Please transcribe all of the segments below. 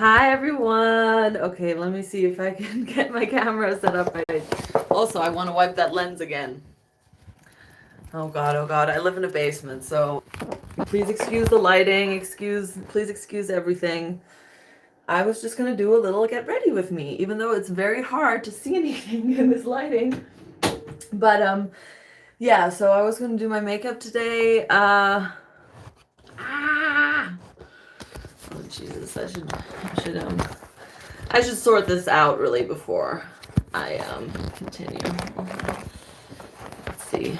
Hi everyone. Okay, let me see if I can get my camera set up right. Also, I want to wipe that lens again. Oh God, oh God. I live in a basement, so please excuse the lighting, please excuse everything. I was just gonna do a little get ready with me, even though it's very hard to see anything in this lighting. But yeah, so I was gonna do my makeup today. Oh Jesus, I should sort this out really before I continue. Let's see.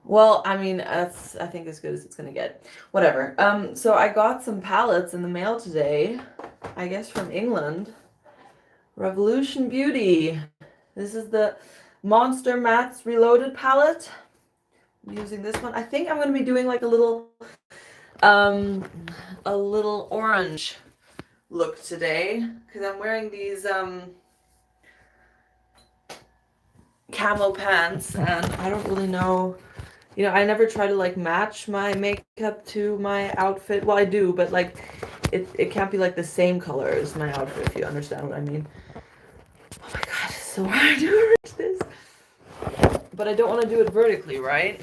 Well, I mean, that's I think as good as it's gonna get. Whatever. So I got some palettes in the mail today, I guess from England. Revolution Beauty. This is the Monster Mattes Reloaded palette. I'm using this one. I think I'm gonna be doing like um a little orange look today because I'm wearing these camo pants and I don't really know, I never try to like match my makeup to my outfit. Well, I do, but like it can't be like the same color as my outfit, if you understand what I mean. Oh my God, it's so hard to reach this. But I don't want to do it vertically, right?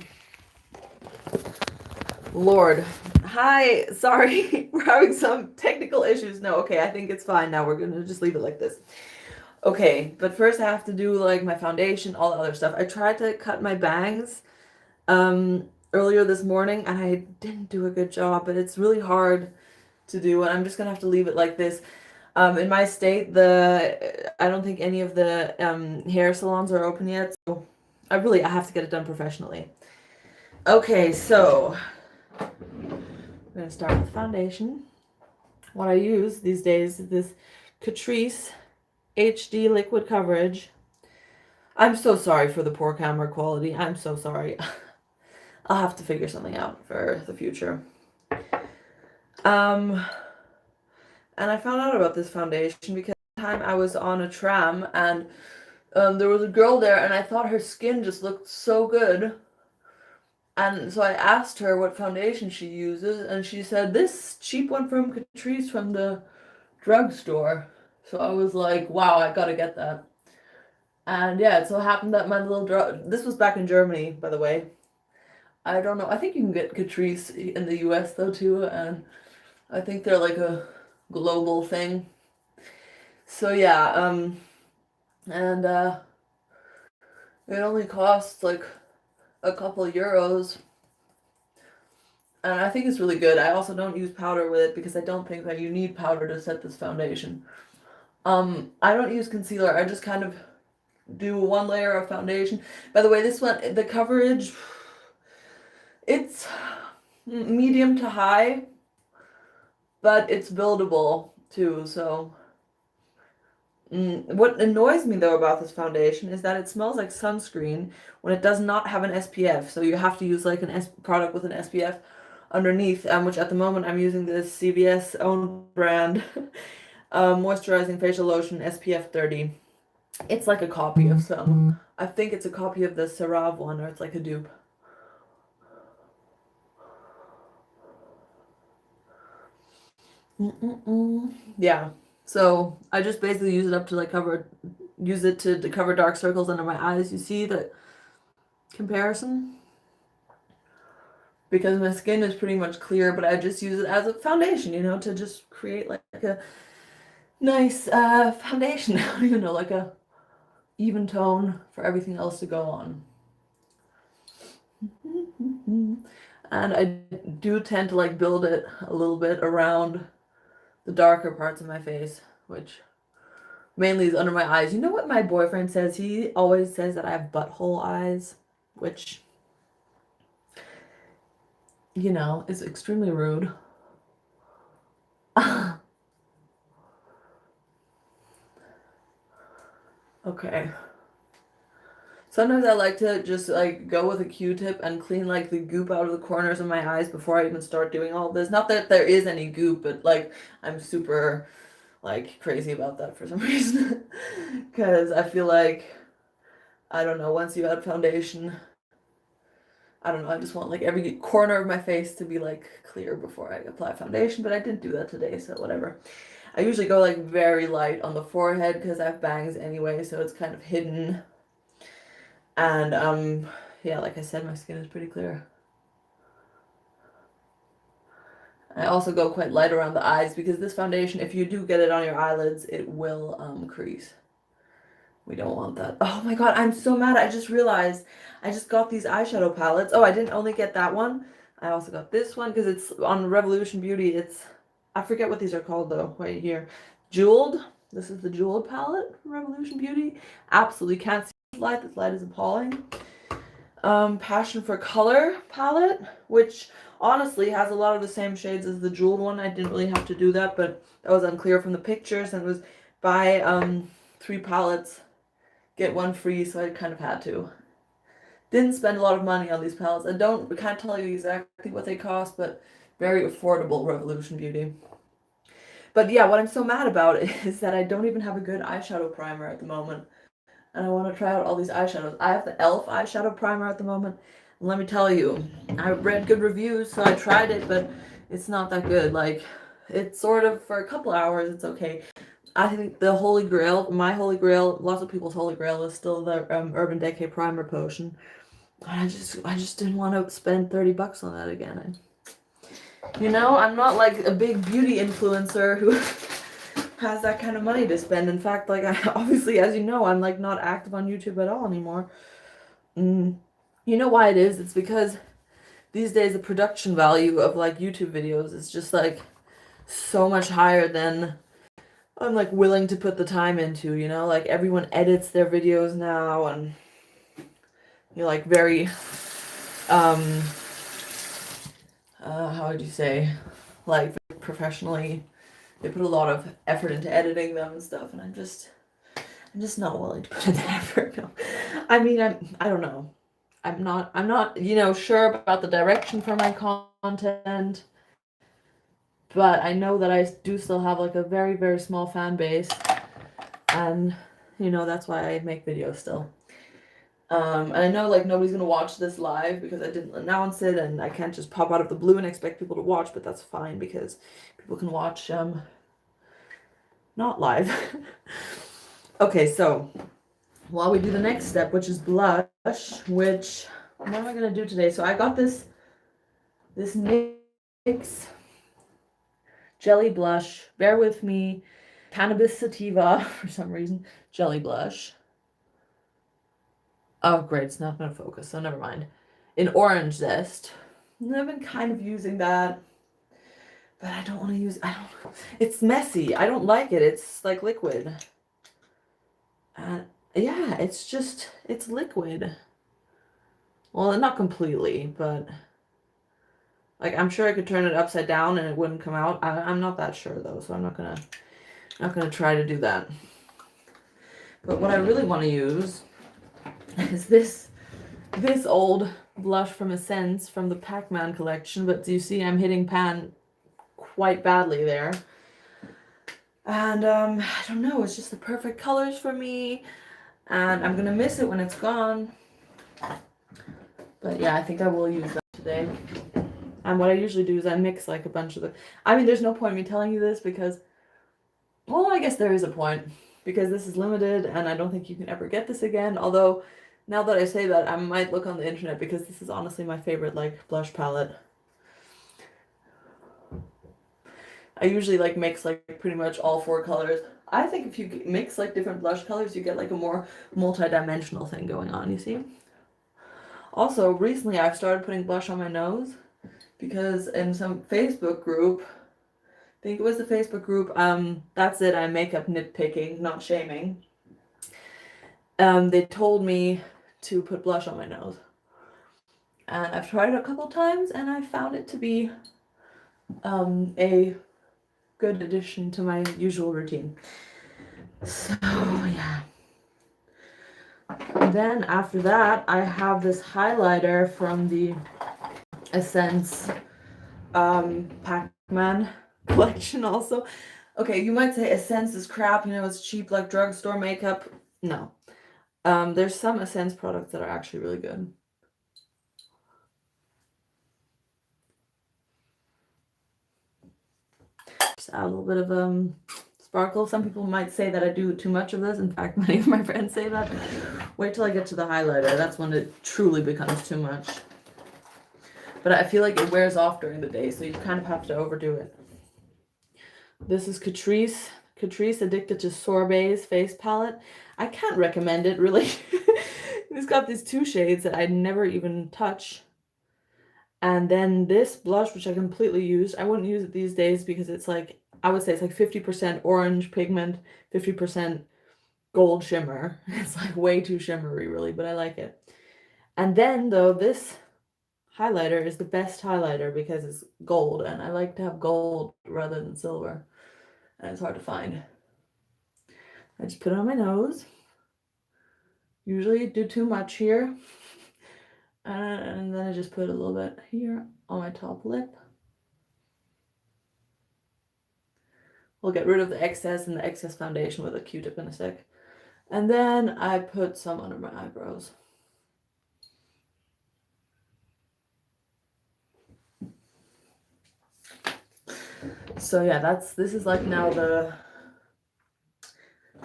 Lord. Hi, sorry. We're having some technical issues. No, okay, I think it's fine now. We're gonna just leave it like this. Okay, but first I have to do like my foundation, all the other stuff. I tried to cut my bangs earlier this morning and I didn't do a good job, but it's really hard to do and I'm just gonna have to leave it like this. In my state, I don't think any of the hair salons are open yet, so I have to get it done professionally. Okay, so I'm gonna start with foundation. What I use these days is this Catrice HD liquid coverage. I'm so sorry for the poor camera quality. I'm so sorry. I'll have to figure something out for the future. And I found out about this foundation because one time I was on a tram and there was a girl there and I thought her skin just looked so good. And so I asked her what foundation she uses and she said this cheap one from Catrice from the drugstore. So I was like, wow, I gotta get that. And yeah, it so happened that my this was back in Germany, by the way. I don't know. I think you can get Catrice in the US though too, and I think they're like a global thing. So yeah, and it only costs like a couple euros. And I think it's really good. I also don't use powder with it because I don't think that you need powder to set this foundation. I don't use concealer. I just kind of do one layer of foundation. By the way, this one, the coverage, it's medium to high, but it's buildable too, so. What annoys me though about this foundation is that it smells like sunscreen when it does not have an SPF, so you have to use like product with an SPF underneath, which at the moment I'm using this CVS own brand moisturizing facial lotion SPF 30. It's like a copy of some. I think it's a copy of the CeraVe one, or it's like a dupe. Yeah. So I just basically use it up to like use it to cover dark circles under my eyes. You see the comparison? Because my skin is pretty much clear, but I just use it as a foundation, to just create like a nice foundation. I don't even know, like a even tone for everything else to go on. And I do tend to like build it a little bit around the darker parts of my face, which mainly is under my eyes. You know what my boyfriend says? He always says that I have butthole eyes, which, is extremely rude. Okay. Sometimes I like to just like go with a Q-tip and clean like the goop out of the corners of my eyes before I even start doing all this. Not that there is any goop, but like I'm super like crazy about that for some reason. Because I feel like, I don't know, once you add foundation, I don't know, I just want like every corner of my face to be like clear before I apply foundation, but I didn't do that today, so whatever. I usually go like very light on the forehead because I have bangs anyway, so it's kind of hidden. And yeah, like I said, my skin is pretty clear. I also go quite light around the eyes because this foundation, if you do get it on your eyelids, it will crease. We don't want that. Oh my god, I'm so mad. I just realized I just got these eyeshadow palettes. Oh, I didn't only get that one. I also got this one because it's on Revolution Beauty. It's, I forget what these are called though. Right here. Jeweled. This is the Jeweled palette from Revolution Beauty. Absolutely can't see this light. This light is appalling. Passion for Color palette, which honestly has a lot of the same shades as the Jeweled one. I didn't really have to do that, but that was unclear from the pictures, and it was buy 3 palettes, get 1 free, so I kind of had to. Didn't spend a lot of money on these palettes. I can't tell you exactly what they cost, but very affordable Revolution Beauty. But yeah, what I'm so mad about is that I don't even have a good eyeshadow primer at the moment. And I want to try out all these eyeshadows. I have the e.l.f. eyeshadow primer at the moment. And let me tell you, I read good reviews, so I tried it, but it's not that good. Like, it's sort of, for a couple hours, it's okay. I think the holy grail, my holy grail, lots of people's holy grail is still the Urban Decay Primer Potion. I just didn't want to spend $30 on that again. You know, I'm not like a big beauty influencer who has that kind of money to spend. In fact, like, obviously, as you know, I'm like not active on YouTube at all anymore. You know why it is? It's because these days the production value of like YouTube videos is just like so much higher than I'm like willing to put the time into, you know? Like, everyone edits their videos now, and you're like very how would you say, like, professionally. They put a lot of effort into editing them and stuff, and I'm just not willing to put in that effort. No. I mean, I don't know. I'm not, you know, sure about the direction for my content, but I know that I do still have like a very, very small fan base, and you know, that's why I make videos still. And I know like nobody's gonna watch this live because I didn't announce it, and I can't just pop out of the blue and expect people to watch, but that's fine because people can watch not live. Okay, so while we do the next step, which is blush, which, what am I gonna do today? So I got this NYX jelly blush, bear with me, Cannabis Sativa, for some reason, jelly blush. Oh great, it's not gonna focus, so never mind. In Orange Zest. And I've been kind of using that, but I don't want to use, it's messy. I don't like it. It's like liquid. Yeah, it's liquid. Well, not completely, but like, I'm sure I could turn it upside down and it wouldn't come out. I'm not that sure though, so I'm not gonna try to do that. But what I really want to use is this old blush from Essence from the Pac-Man collection, but you see I'm hitting pan quite badly there. And I don't know, it's just the perfect colors for me, and I'm gonna miss it when it's gone. But yeah, I think I will use that today. And what I usually do is I mix like a bunch of I mean, there's no point in me telling you this because, well, I guess there is a point, because this is limited and I don't think you can ever get this again. Although, now that I say that, I might look on the internet because this is honestly my favorite like blush palette. I usually like mix like pretty much all 4 colors. I think if you mix like different blush colors, you get like a more multi-dimensional thing going on, you see? Also, recently I've started putting blush on my nose because in some Facebook group, I think it was the Facebook group, that's it, I'm makeup nitpicking, not shaming. They told me to put blush on my nose. And I've tried it a couple times and I found it to be a good addition to my usual routine. So yeah. And then after that, I have this highlighter from the Essence Pac-Man collection also. Okay, you might say Essence is crap, you know, it's cheap like drugstore makeup. No. There's some Essence products that are actually really good. just add a little bit of sparkle. Some people might say that I do too much of this. In fact, many of my friends say that. Wait till I get to the highlighter. That's when it truly becomes too much. But I feel like it wears off during the day, so you kind of have to overdo it. This is Catrice. Catrice Addicted to Sorbets face palette. I can't recommend it, really. It's got these two shades that I never even touch. And then this blush, which I completely used. I wouldn't use it these days because it's like, I would say it's like 50% orange pigment, 50% gold shimmer. It's like way too shimmery, really, but I like it. And then, though, this highlighter is the best highlighter because it's gold, and I like to have gold rather than silver. And it's hard to find. I just put it on my nose. Usually do too much here. And then I just put a little bit here on my top lip. We'll get rid of the excess and the excess foundation with a Q-tip in a sec. And then I put some under my eyebrows. So yeah, this is like now the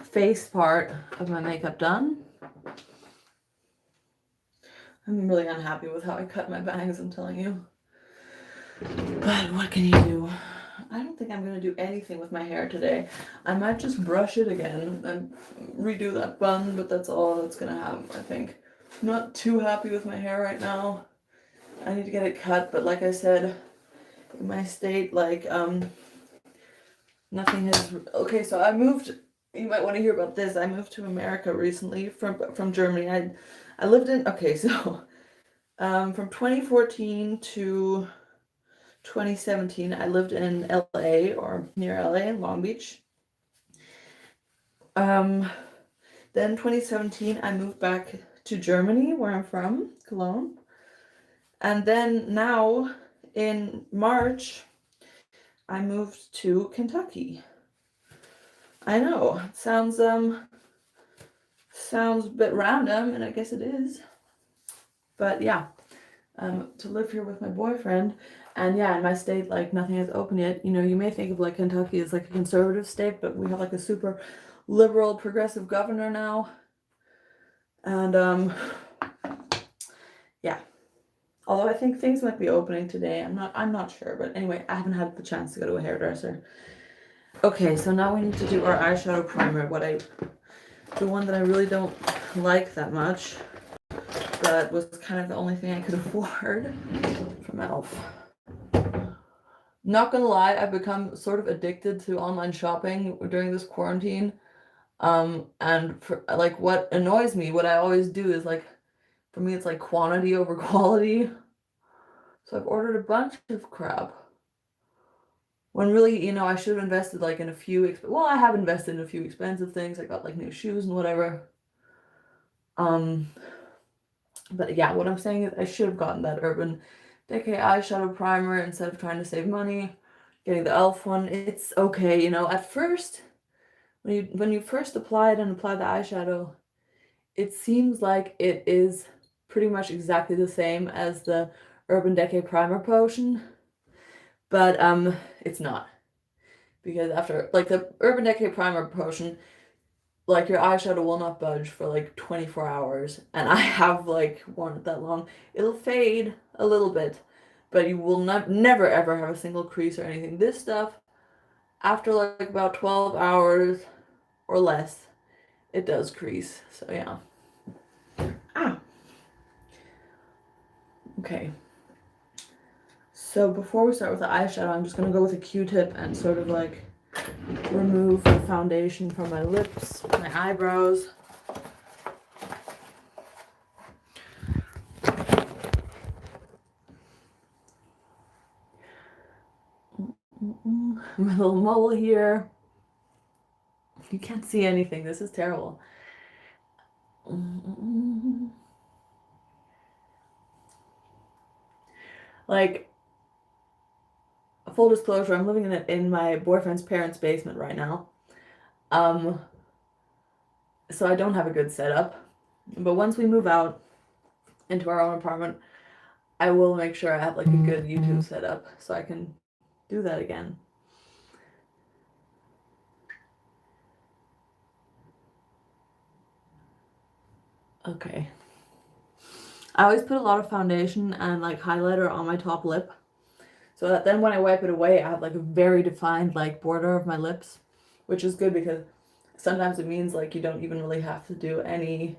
face part of my makeup done. I'm really unhappy with how I cut my bangs, I'm telling you. But what can you do? I don't think I'm going to do anything with my hair today. I might just brush it again and redo that bun, but that's all that's going to happen, I think. I'm not too happy with my hair right now. I need to get it cut, but like I said, in my state, like, nothing has... Okay, so I moved... You might want to hear about this. I moved to America recently from Germany. I lived in... Okay, so... from 2014 to 2017, I lived in LA, or near LA in Long Beach. Then 2017, I moved back to Germany, where I'm from, Cologne. And then now, in March, I moved to Kentucky. I know, it sounds a bit random, and I guess it is. But yeah, to live here with my boyfriend, and yeah, in my state, like, nothing has opened yet. You know, you may think of like Kentucky as like a conservative state, but we have like a super liberal, progressive governor now. And yeah. Although I think things might be opening today. I'm not sure, but anyway, I haven't had the chance to go to a hairdresser. Okay, so now we need to do our eyeshadow primer, the one that I really don't like that much, but was kind of the only thing I could afford from e.l.f. Not gonna lie, I've become sort of addicted to online shopping during this quarantine. And for, like, what annoys me, what I always do is, like, for me, it's like quantity over quality. So I've ordered a bunch of crap. When really, you know, I should have invested like in a few, well, I have invested in a few expensive things. I got like new shoes and whatever. But yeah, what I'm saying is I should have gotten that Urban Decay eyeshadow primer instead of trying to save money. Getting the e.l.f. one, it's okay, you know, at first, when you first apply the eyeshadow, it seems like it is pretty much exactly the same as the Urban Decay Primer Potion, but it's not, because after, like, the Urban Decay Primer Potion, like, your eyeshadow will not budge for like 24 hours, and I have like worn it that long. It'll fade a little bit, but you will never ever have a single crease or anything. This stuff, after like about 12 hours or less, it does crease. So yeah. Okay. So before we start with the eyeshadow, I'm just gonna go with a Q-tip and sort of like remove the foundation from my lips, my eyebrows. My little mole here. You can't see anything. This is terrible. Like, full disclosure, I'm living in my boyfriend's parents' basement right now. So I don't have a good setup. But once we move out into our own apartment, I will make sure I have like a good YouTube setup so I can do that again. Okay. I always put a lot of foundation and like highlighter on my top lip, so that then when I wipe it away, I have like a very defined like border of my lips, which is good because sometimes it means like you don't even really have to do any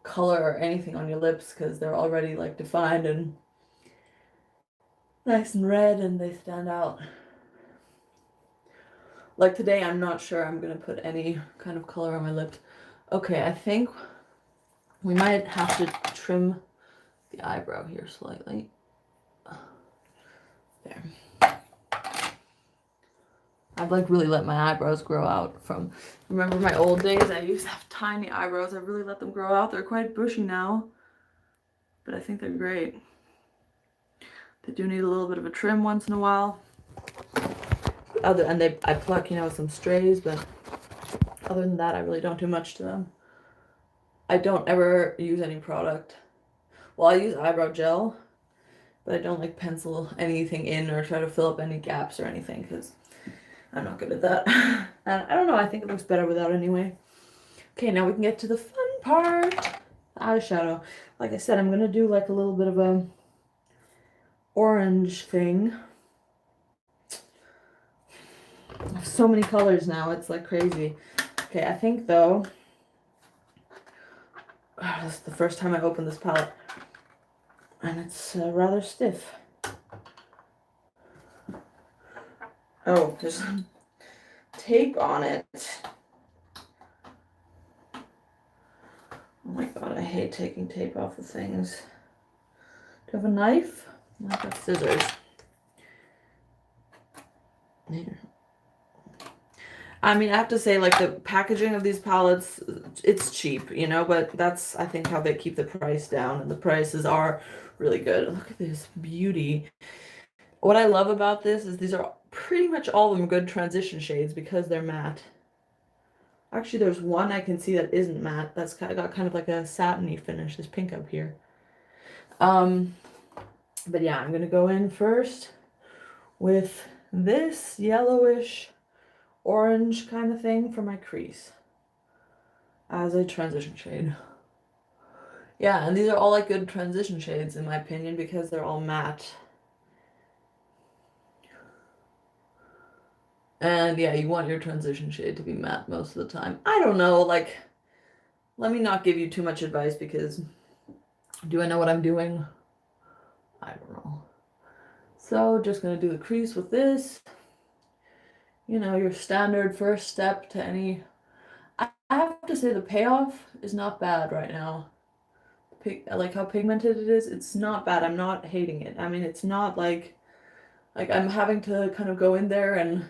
color or anything on your lips because they're already like defined and nice and red and they stand out. Like today, I'm not sure I'm gonna put any kind of color on my lips. Okay, I think we might have to trim the eyebrow here slightly. There. I've like really let my eyebrows grow out from, remember my old days? I used to have tiny eyebrows. I've really let them grow out. They're quite bushy now, but I think they're great. They do need a little bit of a trim once in a while. I pluck, you know, some strays, but other than that, I really don't do much to them. I don't ever use any product. Well, I use eyebrow gel, but I don't like pencil anything in or try to fill up any gaps or anything because I'm not good at that. And I don't know, I think it looks better without anyway. Okay, now we can get to the fun part. The eyeshadow. Like I said, I'm gonna do like a little bit of a orange thing. I have so many colors now, it's like crazy. Okay, I think though, this is the first time I opened this palette, and it's rather stiff. Oh, there's tape on it. Oh my god, I hate taking tape off of things. Do you have a knife? I've got scissors. Here. I mean, I have to say, like, the packaging of these palettes, it's cheap, you know, but that's, I think, how they keep the price down, and the prices are really good. Look at this beauty. What I love about this is these are pretty much all of them good transition shades because they're matte. Actually, there's one I can see that isn't matte. That's got kind of like a satiny finish, this pink up here. But yeah, I'm gonna go in first with this yellowish orange kind of thing for my crease as a transition shade. Yeah, and these are all like good transition shades in my opinion because they're all matte. And yeah, you want your transition shade to be matte most of the time. I don't know, like, let me not give you too much advice because do I know what I'm doing? I don't know. So just gonna do the crease with this. You know, your standard first step to any. I have to say the payoff is not bad right now. Like how pigmented it is, it's not bad. I'm not hating it. I mean, it's not like I'm having to kind of go in there and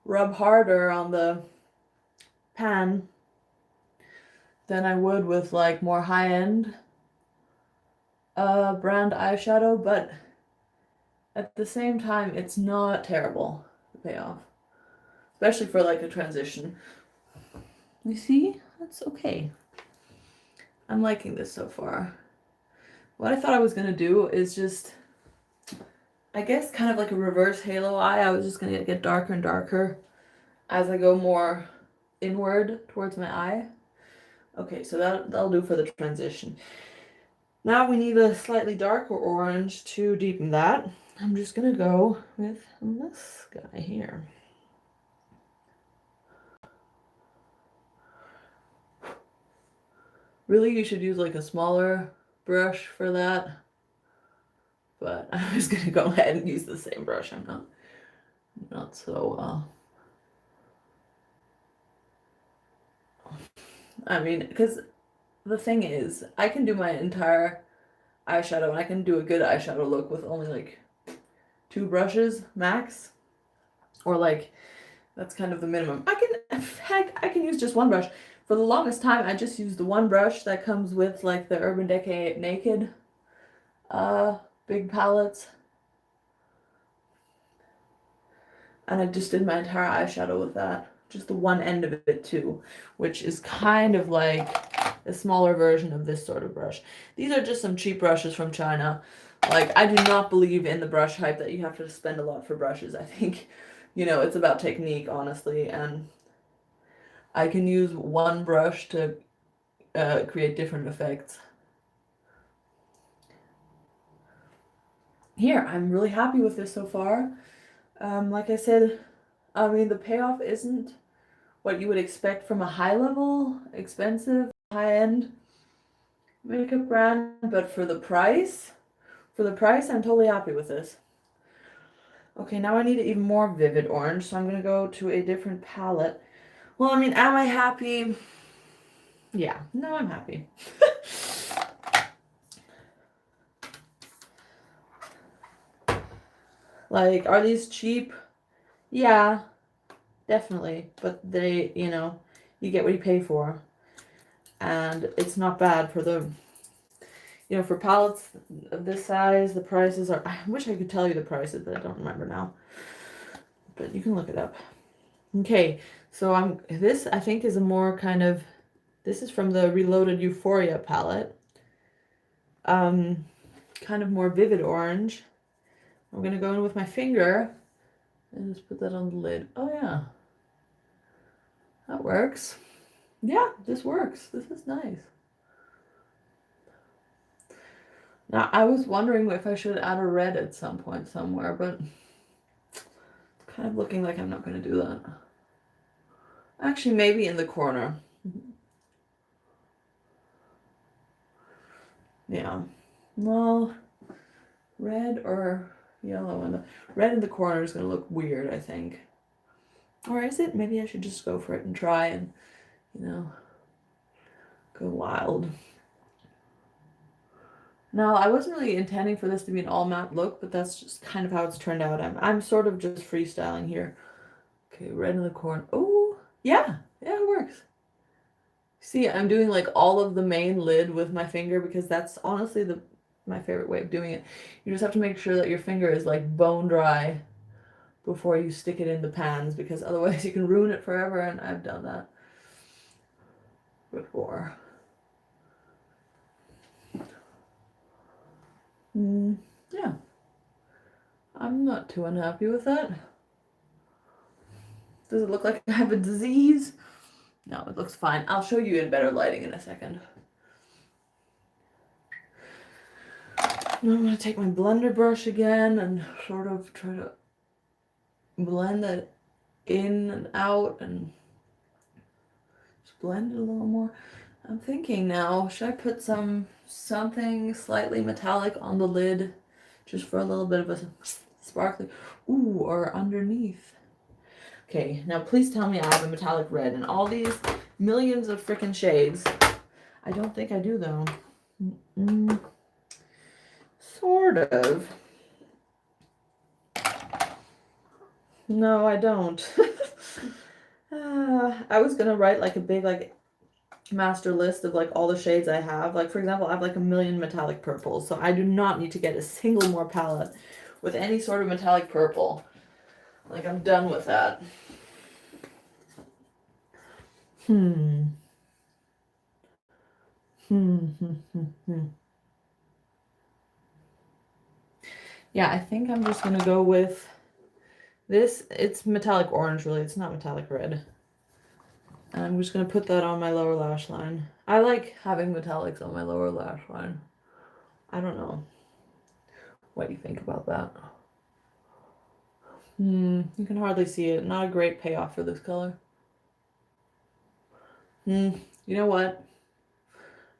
rub harder on the pan than I would with like more high-end brand eyeshadow, but at the same time, it's not terrible, the payoff. Especially for like a transition. You see? That's okay. I'm liking this so far. What I thought I was gonna do is just, I guess kind of like a reverse halo eye. I was just gonna get darker and darker as I go more inward towards my eye. Okay, so that'll do for the transition. Now we need a slightly darker orange to deepen that. I'm just gonna go with this guy here. Really, you should use like a smaller brush for that. But I'm just gonna go ahead and use the same brush. I'm not so I mean, because the thing is, I can do my entire eyeshadow and I can do a good eyeshadow look with only like 2 brushes max, or like that's kind of the minimum. Heck, I can use just 1 brush. For the longest time, I just used the 1 brush that comes with like the Urban Decay Naked big palettes, and I just did my entire eyeshadow with that. Just the one end of it too, which is kind of like a smaller version of this sort of brush. These are just some cheap brushes from China. Like, I do not believe in the brush hype that you have to spend a lot for brushes. I think, you know, it's about technique, honestly, and I can use 1 brush to create different effects. Here, I'm really happy with this so far. Like I said, I mean, the payoff isn't what you would expect from a high-level, expensive, high-end makeup brand, but for the price, I'm totally happy with this. Okay, now I need an even more vivid orange, so I'm gonna go to a different palette. Well, I mean, am I happy? Yeah, no, I'm happy. Like, are these cheap? Yeah, definitely. But they, you know, you get what you pay for. And it's not bad for the, you know, for palettes of this size, the prices are, I wish I could tell you the prices, but I don't remember now. But you can look it up. Okay, so this I think is a more kind of, this is from the Reloaded Euphoria palette. Kind of more vivid orange. I'm gonna go in with my finger and just put that on the lid. Oh yeah, that works. Yeah, this works. This is nice. Now, I was wondering if I should add a red at some point somewhere, but it's kind of looking like I'm not going to do that. Actually, maybe in the corner. Yeah. Well, red or yellow. And the red in the corner is going to look weird, I think. Or is it? Maybe I should just go for it and try and, you know, go wild. Now, I wasn't really intending for this to be an all matte look, but that's just kind of how it's turned out. I'm sort of just freestyling here. Okay, red in the corner. Oh, yeah, it works. See, I'm doing like all of the main lid with my finger because that's honestly my favorite way of doing it. You just have to make sure that your finger is like bone dry before you stick it in the pans because otherwise you can ruin it forever, and I've done that before. Yeah. I'm not too unhappy with that. Does it look like I have a disease? No, it looks fine. I'll show you in better lighting in a second. Now I'm going to take my blender brush again and sort of try to blend that in and out and just blend it a little more. I'm thinking now, should I put something slightly metallic on the lid just for a little bit of a sparkly, ooh, or underneath? Okay, now please tell me I have a metallic red in all these millions of freaking shades. I don't think I do though. Sort of. No, I don't. I was gonna write like a big like master list of like all the shades I have. Like for example, I have like a million metallic purples, so I do not need to get a single more palette with any sort of metallic purple. Like I'm done with that. Yeah, I think I'm just gonna go with this. It's metallic orange, really. It's not metallic red. And I'm just gonna put that on my lower lash line. I like having metallics on my lower lash line. I don't know what you think about that. You can hardly see it. Not a great payoff for this color. You know what?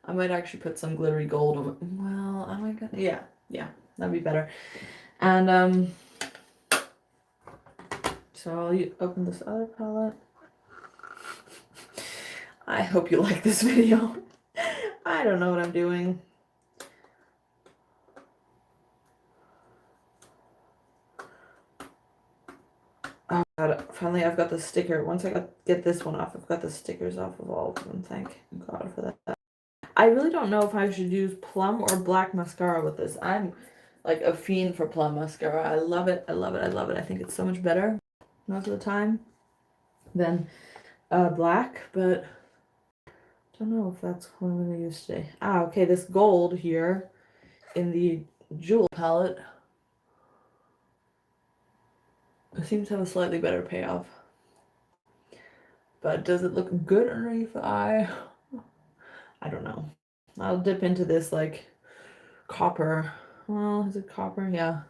I might actually put some glittery gold on it. Well, am I gonna? Yeah, that'd be better. And so I'll open this other palette. I hope you like this video. I don't know what I'm doing. Oh god, finally I've got the sticker. Once I get this one off, I've got the stickers off of all of them. Thank God for that. I really don't know if I should use plum or black mascara with this. I'm like a fiend for plum mascara. I love it. I love it. I love it. I think it's so much better most of the time than black, but I don't know if that's what I'm going to use today. Ah, okay, this gold here in the Jewel palette seems to have a slightly better payoff. But does it look good underneath the eye? I don't know. I'll dip into this like copper. Well, is it copper? Yeah.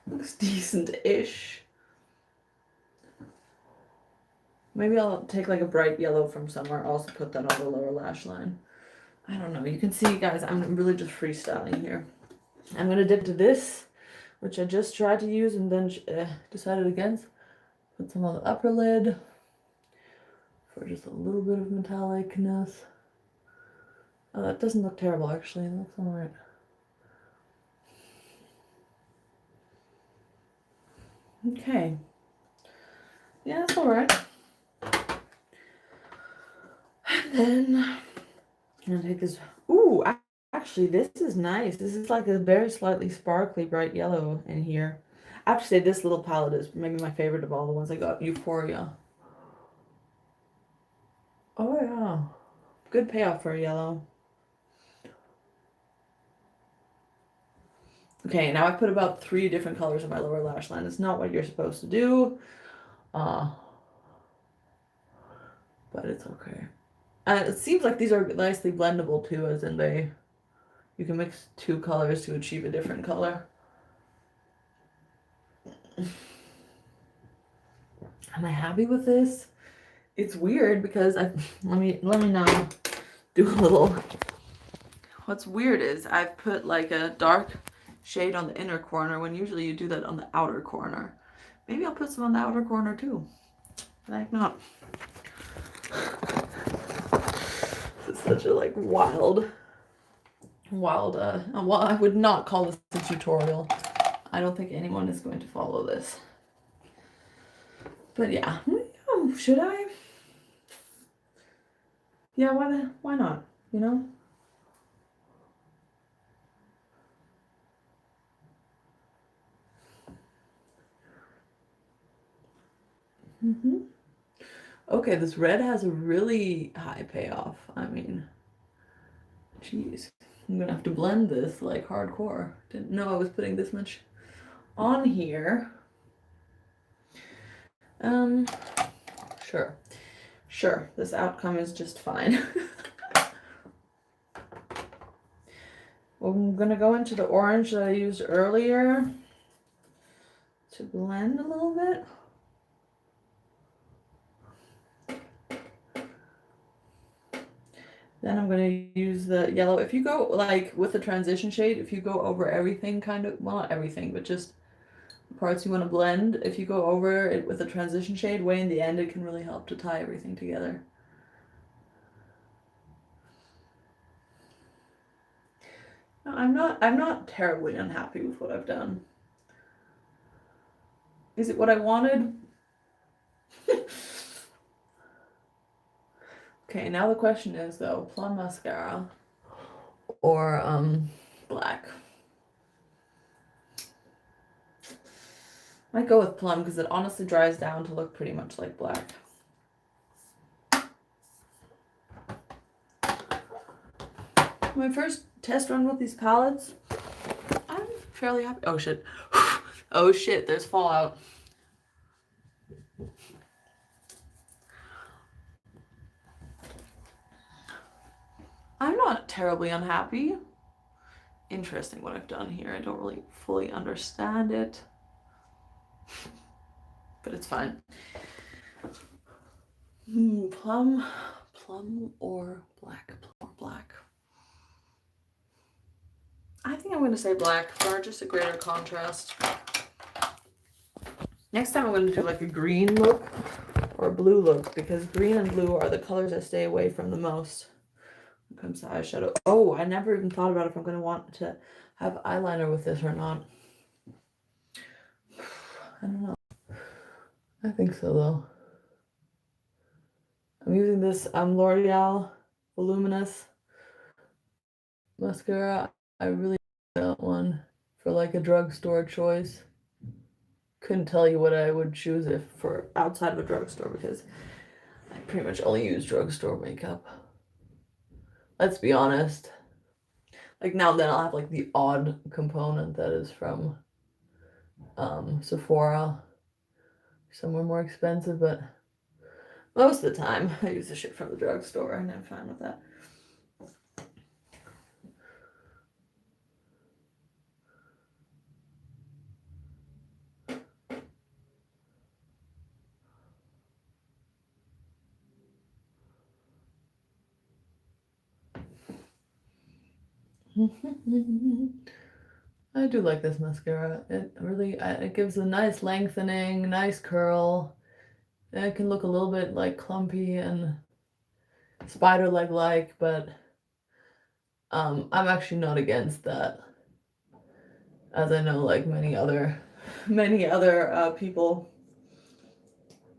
Looks decent-ish. Maybe I'll take like a bright yellow from somewhere else and put that on the lower lash line. I don't know. You can see, guys, I'm really just freestyling here. I'm going to dip to this, which I just tried to use and then decided against. Put some on the upper lid for just a little bit of metallicness. Oh, that doesn't look terrible, actually. It looks alright. Okay. Yeah, that's alright. And then I'm going to take this. Ooh, actually, this is nice. This is like a very slightly sparkly bright yellow in here. I have to say this little palette is maybe my favorite of all the ones I got. Euphoria. Oh, yeah. Good payoff for a yellow. Okay, now I've put about 3 different colors in my lower lash line. It's not what you're supposed to do. But it's okay. It seems like these are nicely blendable too, as in you can mix 2 colors to achieve a different color. Am I happy with this? It's weird because let me now do a little. What's weird is I've put like a dark shade on the inner corner when usually you do that on the outer corner. Maybe I'll put some on the outer corner too. Like not. This is such a like wild. Well, I would not call this a tutorial. I don't think anyone is going to follow this. But yeah, should I? Yeah, why not? You know? Okay, this red has a really high payoff. I mean, jeez. I'm gonna have to blend this like hardcore. Didn't know I was putting this much on here. Sure, this outcome is just fine. Well, I'm gonna go into the orange that I used earlier to blend a little bit. Then I'm going to use the yellow. If you go like with the transition shade, if you go over everything kind of, well, not everything, but just the parts you want to blend, if you go over it with a transition shade, way in the end, it can really help to tie everything together. No, I'm not terribly unhappy with what I've done. Is it what I wanted? Okay, now the question is though, plum mascara or black. I might go with plum because it honestly dries down to look pretty much like black. My first test run with these palettes, I'm fairly happy. Oh shit. Oh shit, there's fallout. I'm not terribly unhappy. Interesting what I've done here. I don't really fully understand it. But it's fine. Plum or black? Plum or black? I think I'm going to say black for just a greater contrast. Next time I'm going to do like a green look or a blue look because green and blue are the colors I stay away from the most when it comes to eyeshadow. Oh, I never even thought about if I'm going to want to have eyeliner with this or not. I don't know. I think so though. I'm using this L'Oreal Voluminous mascara. I really like that one for like a drugstore choice. Couldn't tell you what I would choose if for outside of a drugstore because I pretty much only use drugstore makeup. Let's be honest. Like now and then I'll have like the odd component that is from Sephora, somewhere more expensive, but most of the time I use the shit from the drugstore and I'm fine with that. I do like this mascara. It really, it gives a nice lengthening, nice curl. It can look a little bit like clumpy and spider leg-like, but I'm actually not against that. As I know, like many other people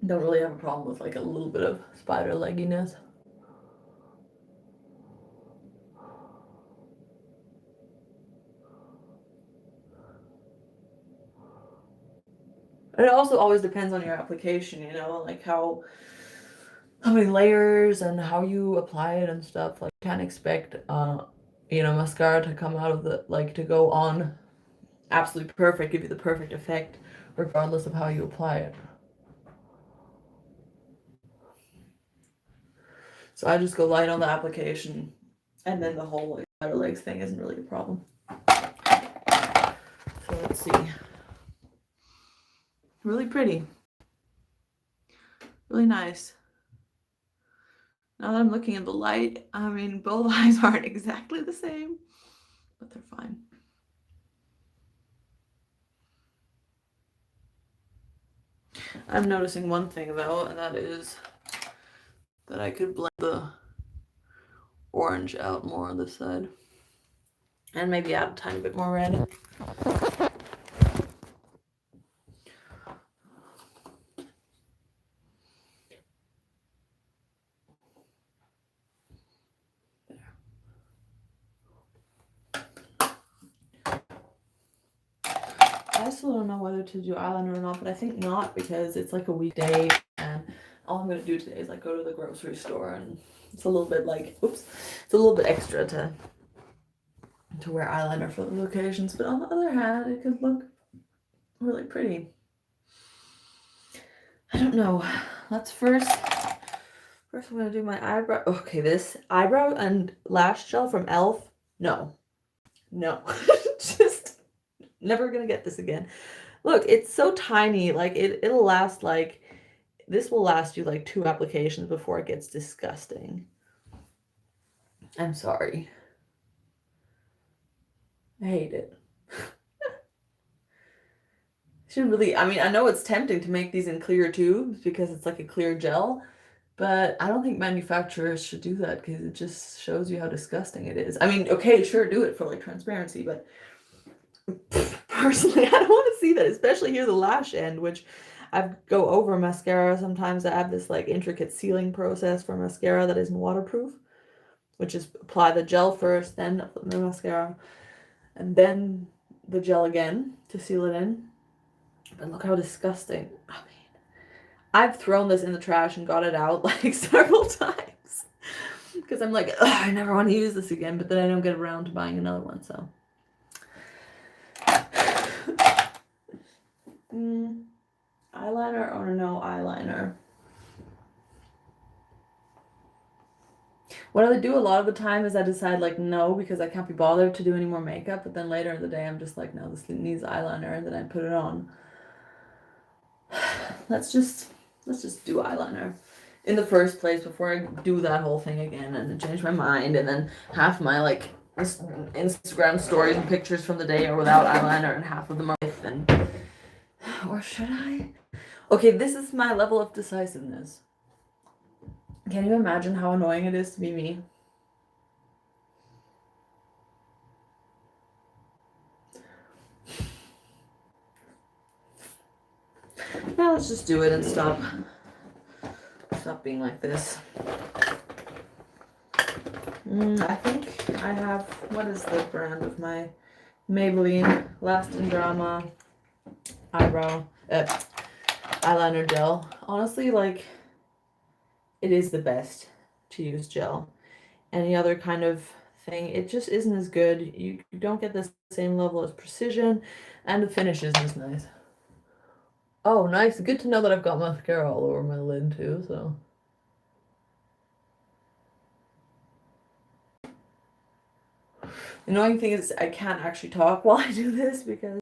don't really have a problem with like a little bit of spider legginess. And it also always depends on your application, you know, like how many layers and how you apply it and stuff. Like you can't expect you know, mascara to come out of the, like, to go on absolutely perfect, give you the perfect effect regardless of how you apply it. So I just go light on the application, and then the whole like spider legs thing isn't really a problem. So let's see. Really pretty. Really nice. Now that I'm looking in the light, I mean, both eyes aren't exactly the same, but they're fine. I'm noticing one thing though, and that is that I could blend the orange out more on this side. And maybe add a tiny bit more red. I still don't know whether to do eyeliner or not, but I think not, because it's like a weekday and all I'm going to do today is like go to the grocery store, and it's a little bit like, oops, it's a little bit extra to wear eyeliner for the occasions, but on the other hand, it could look really pretty. I don't know. Let's first I'm going to do my eyebrow. Okay, this eyebrow and lash gel from e.l.f. No. Just never going to get this again. Look, it's so tiny. Like it'll last like, this will last you like 2 applications before it gets disgusting. I'm sorry. I hate it. Should really, I mean, I know it's tempting to make these in clear tubes because it's like a clear gel, but I don't think manufacturers should do that because it just shows you how disgusting it is. I mean, okay, sure, do it for like transparency, but personally, I don't want to see that, especially here the lash end, which I go over mascara. Sometimes I have this like intricate sealing process for mascara that isn't waterproof, which is apply the gel first, then the mascara, and then the gel again to seal it in. But look how disgusting. I mean, I've thrown this in the trash and got it out like several times because I'm like, I never want to use this again, but then I don't get around to buying another one, so. Eyeliner or no eyeliner? What I do a lot of the time is I decide like no, because I can't be bothered to do any more makeup, but then later in the day I'm just like, no, this needs eyeliner, and then I put it on. Let's just do eyeliner in the first place before I do that whole thing again and change my mind, and then half my like Instagram stories and pictures from the day are without eyeliner and half of them are with, and or should I? Okay, this is my level of decisiveness. Can you imagine how annoying it is to be me? Now let's just do it and stop being like this. I think I have, what is the brand of my Maybelline Last in Drama eyeliner gel? Honestly, like, it is the best to use gel. Any other kind of thing. It just isn't as good. You don't get the same level of precision, and the finish isn't as nice. Oh, nice. Good to know that I've got mascara all over my lid too, so. The annoying thing is I can't actually talk while I do this because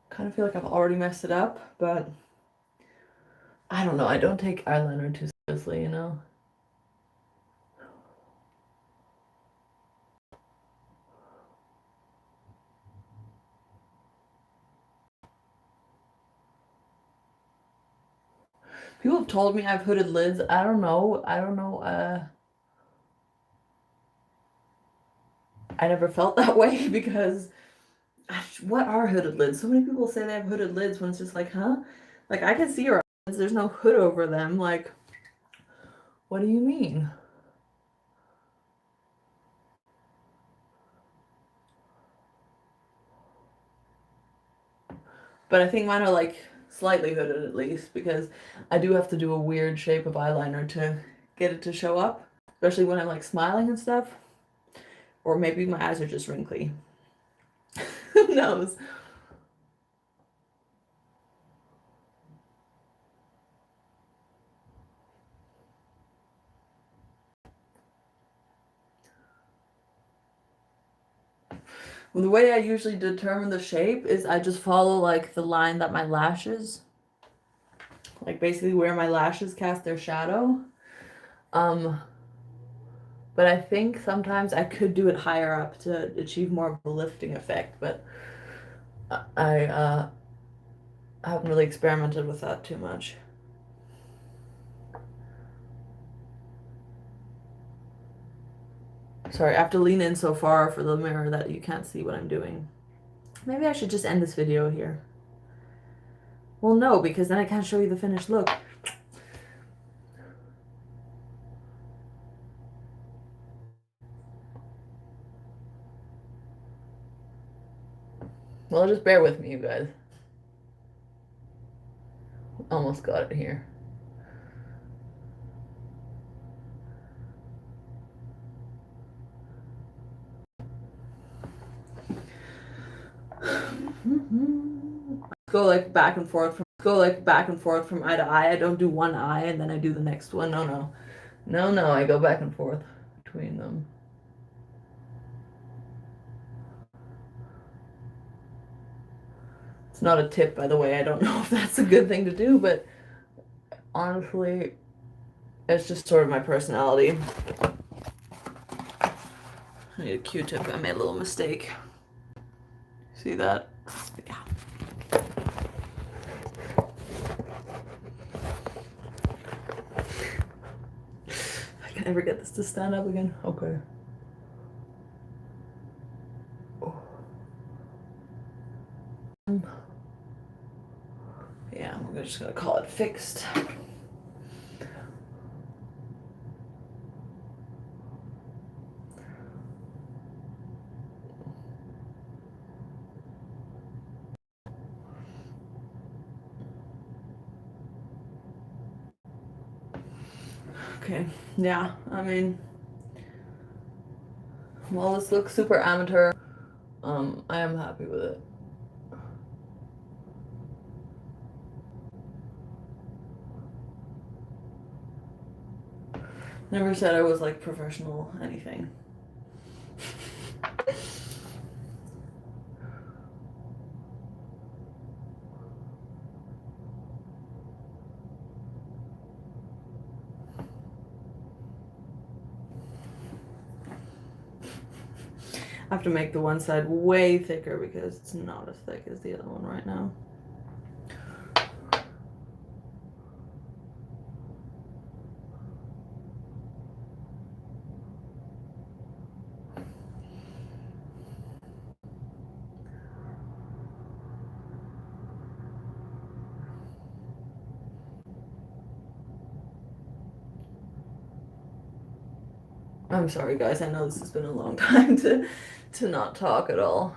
kind of feel like I've already messed it up, but I don't know. I don't take eyeliner too seriously, you know? People have told me I have hooded lids. I don't know. I never felt that way because what are hooded lids? So many people say they have hooded lids when it's just like, huh? Like, I can see your eyes. There's no hood over them. Like, what do you mean? But I think mine are like slightly hooded at least because I do have to do a weird shape of eyeliner to get it to show up, especially when I'm like smiling and stuff. Or maybe my eyes are just wrinkly. Who knows? Well, the way I usually determine the shape is I just follow like the line that my lashes, like basically where my lashes cast their shadow. But I think sometimes I could do it higher up to achieve more of a lifting effect, but I haven't really experimented with that too much. Sorry, I have to lean in so far for the mirror that you can't see what I'm doing. Maybe I should just end this video here. Well, no, because then I can't show you the finished look. Well, just bear with me, you guys. Almost got it here. Go like back and forth from eye to eye. I don't do one eye and then I do the next one. No, I go back and forth between them. It's not a tip, by the way. I don't know if that's a good thing to do, but honestly, it's just sort of my personality. I need a Q-tip. I made a little mistake. See that? Yeah. I can never get this to stand up again. Okay. Yeah, we're just gonna call it fixed. Okay, yeah, I mean, well, this looks super amateur. I am happy with it. Never said I was like professional anything. I have to make the one side way thicker because it's not as thick as the other one right now. I'm sorry guys, I know this has been a long time to not talk at all.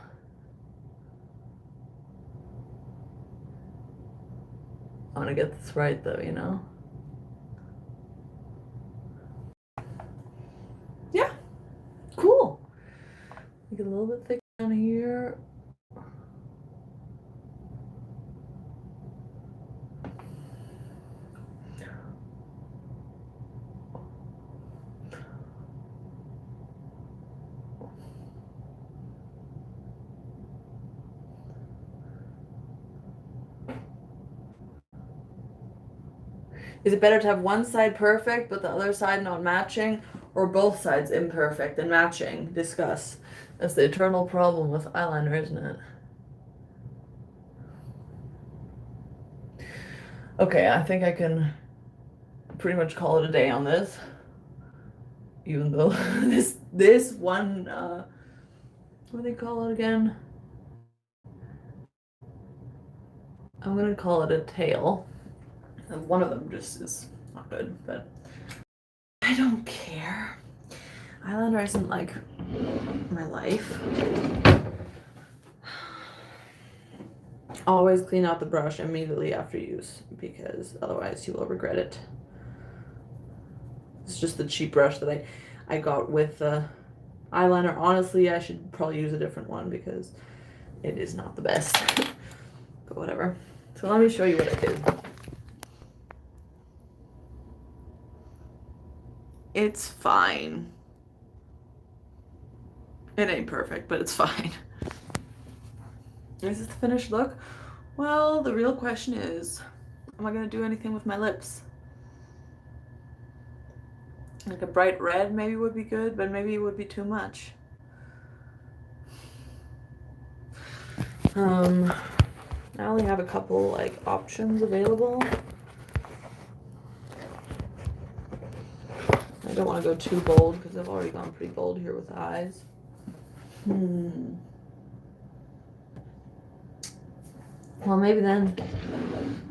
I want to get this right though, you know? Yeah, cool. Make it a little bit thicker down here. Is it better to have one side perfect but the other side not matching, or both sides imperfect and matching? Discuss. That's the eternal problem with eyeliner, isn't it? Okay, I think I can pretty much call it a day on this. Even though this one, what do they call it again? I'm gonna call it a tail. And one of them just is not good, but I don't care. Eyeliner isn't like my life. Always clean out the brush immediately after use, because otherwise you will regret it. It's just the cheap brush that I got with eyeliner. Honestly, I should probably use a different one because it is not the best. But whatever. So let me show you what I did. It's fine. It ain't perfect, but it's fine. Is this the finished look? Well, the real question is, am I gonna do anything with my lips? Like a bright red maybe would be good, but maybe it would be too much. I only have a couple like options available. I don't want to go too bold because I've already gone pretty bold here with the eyes. Well, maybe then,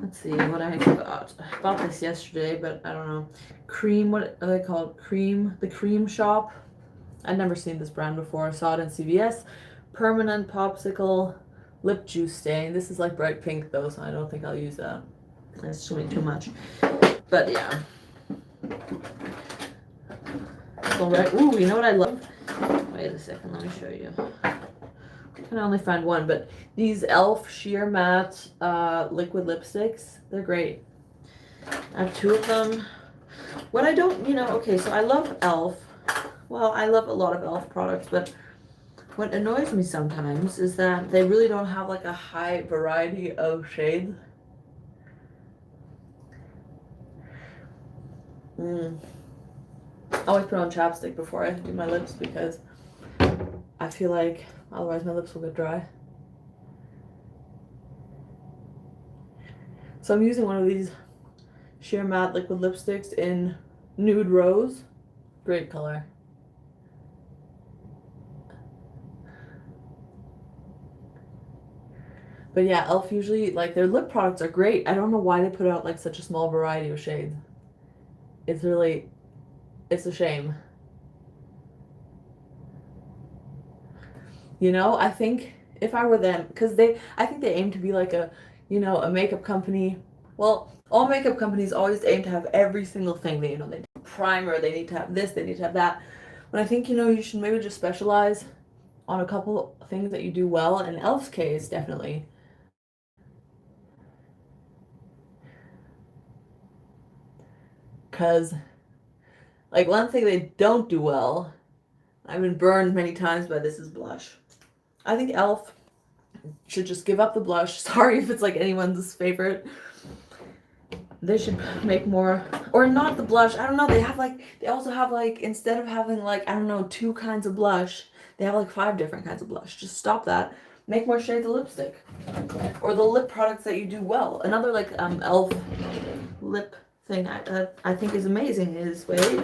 let's see what I got. I bought this yesterday, but I don't know. Cream, what are they called? Cream, the Cream Shop. I'd never seen this brand before. I saw it in CVS. Permanent Popsicle Lip Juice Stain. This is like bright pink though, so I don't think I'll use that. It's too much. But yeah. All right. Ooh, you know what I love? Wait a second, let me show you. I can only find one, but these e.l.f. Sheer Matte liquid lipsticks, they're great. I have two of them. What I don't, okay, so I love e.l.f. Well, I love a lot of e.l.f. products, but what annoys me sometimes is that they really don't have like a high variety of shades. I always put on chapstick before I do my lips because I feel like otherwise my lips will get dry. So I'm using one of these Sheer Matte liquid lipsticks in Nude Rose. Great color. But yeah, e.l.f. usually, like, their lip products are great. I don't know why they put out like such a small variety of shades. It's a shame. I think if I were them, because I think they aim to be like a makeup company. Well, all makeup companies always aim to have every single thing. They need primer, they need to have this, they need to have that. But I think, you should maybe just specialize on a couple things that you do well. In e.l.f.'s case, definitely. Because, like, one thing they don't do well, I've been burned many times by this, is blush. I think e.l.f. should just give up the blush. Sorry if it's like anyone's favorite. They should make more, or not the blush. I don't know. They also have like, instead of having like, I don't know, 2 kinds of blush, they have like 5 different kinds of blush. Just stop that. Make more shades of lipstick, or the lip products that you do well. Another like e.l.f. lip thing I think is amazing is, wait,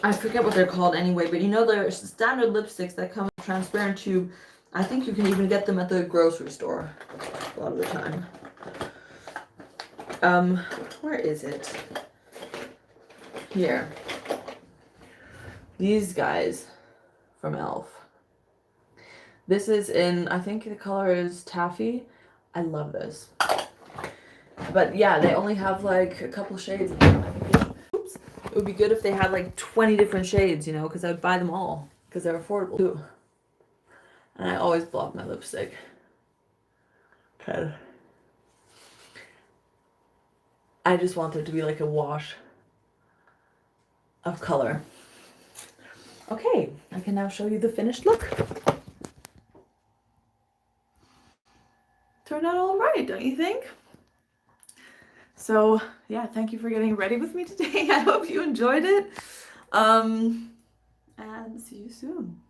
I forget what they're called anyway, but there's standard lipsticks that come in a transparent tube. I think you can even get them at the grocery store a lot of the time. Where is it? Here. These guys from e.l.f. This is in, I think the color is Taffy. I love this. But yeah, they only have like a couple shades. Oops. It would be good if they had like 20 different shades, you know, because I would buy them all because they're affordable too. And I always block my lipstick. Okay. I just want there to be like a wash of color. Okay, I can now show you the finished look. Turned out all right, don't you think? So yeah, thank you for getting ready with me today. I hope you enjoyed it. And see you soon.